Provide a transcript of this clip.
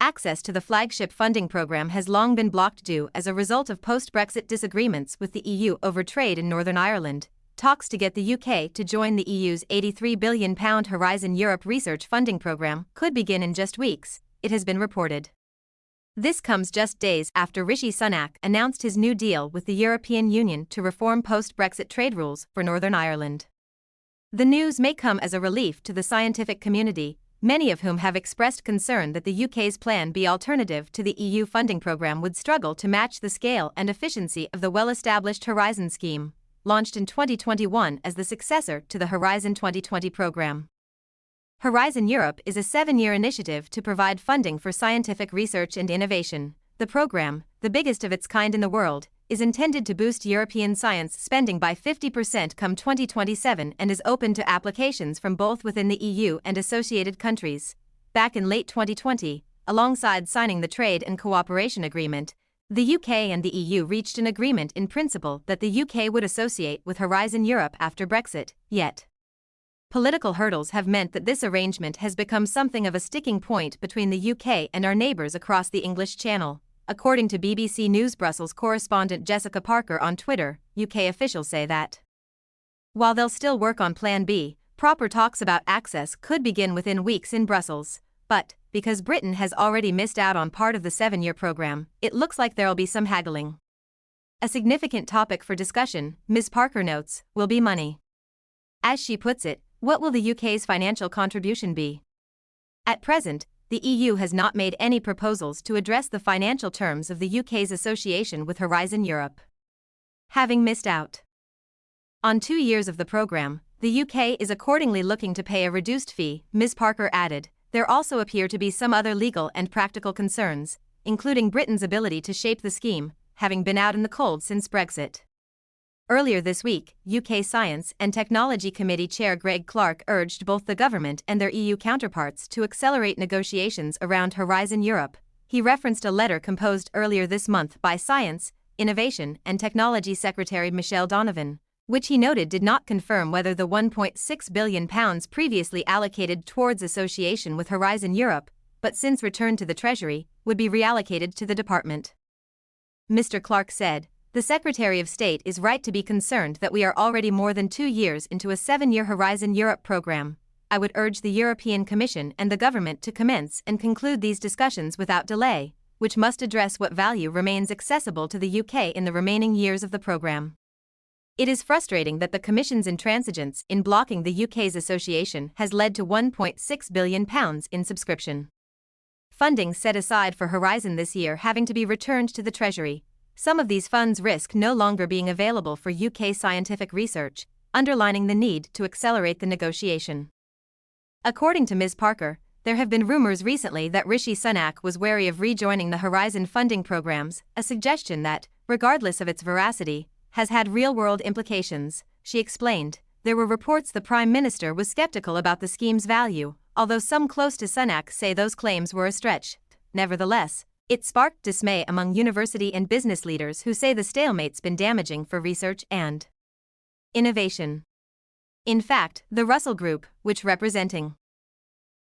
access to the flagship funding program has long been blocked due as a result of post-Brexit disagreements with the EU over trade in Northern Ireland. Talks to get the UK to join the EU's £83 billion Horizon Europe research funding program could begin in just weeks, it has been reported. This comes just days after Rishi Sunak announced his new deal with the European Union to reform post-Brexit trade rules for Northern Ireland. The news may come as a relief to the scientific community, many of whom have expressed concern that the UK's Plan B alternative to the EU funding program would struggle to match the scale and efficiency of the well-established Horizon scheme, launched in 2021 as the successor to the Horizon 2020 program. Horizon Europe is a 7-year initiative to provide funding for scientific research and innovation. The program, the biggest of its kind in the world, is intended to boost European science spending by 50% come 2027 and is open to applications from both within the EU and associated countries. Back in late 2020, alongside signing the Trade and Cooperation Agreement, the UK and the EU reached an agreement in principle that the UK would associate with Horizon Europe after Brexit, yet political hurdles have meant that this arrangement has become something of a sticking point between the UK and our neighbours across the English Channel. According to BBC News Brussels correspondent Jessica Parker on Twitter, UK officials say that while they'll still work on Plan B, proper talks about access could begin within weeks in Brussels. But, because Britain has already missed out on part of the 7-year program, it looks like there'll be some haggling. A significant topic for discussion, Ms. Parker notes, will be money. As she puts it, what will the UK's financial contribution be? At present, the EU has not made any proposals to address the financial terms of the UK's association with Horizon Europe. Having missed out on 2 years of the program, the UK is accordingly looking to pay a reduced fee, Ms. Parker added. There also appear to be some other legal and practical concerns, including Britain's ability to shape the scheme, having been out in the cold since Brexit. Earlier this week, UK Science and Technology Committee Chair Greg Clark urged both the government and their EU counterparts to accelerate negotiations around Horizon Europe. He referenced a letter composed earlier this month by Science, Innovation and Technology Secretary Michelle Donovan, which he noted did not confirm whether the £1.6 billion previously allocated towards association with Horizon Europe, but since returned to the Treasury, would be reallocated to the department. Mr. Clark said, "The Secretary of State is right to be concerned that we are already more than 2 years into a 7-year Horizon Europe program. I would urge the European Commission and the government to commence and conclude these discussions without delay, which must address what value remains accessible to the UK in the remaining years of the program." It is frustrating that the Commission's intransigence in blocking the UK's association has led to £1.6 billion in subscription funding set aside for Horizon this year having to be returned to the Treasury. Some of these funds risk no longer being available for UK scientific research, underlining the need to accelerate the negotiation. According to Ms. Parker, there have been rumours recently that Rishi Sunak was wary of rejoining the Horizon funding programs, a suggestion that, regardless of its veracity, has had real-world implications. She explained, there were reports the Prime Minister was sceptical about the scheme's value, although some close to Sunak say those claims were a stretch. Nevertheless, it sparked dismay among university and business leaders who say the stalemate's been damaging for research and innovation. In fact, the Russell Group, which representing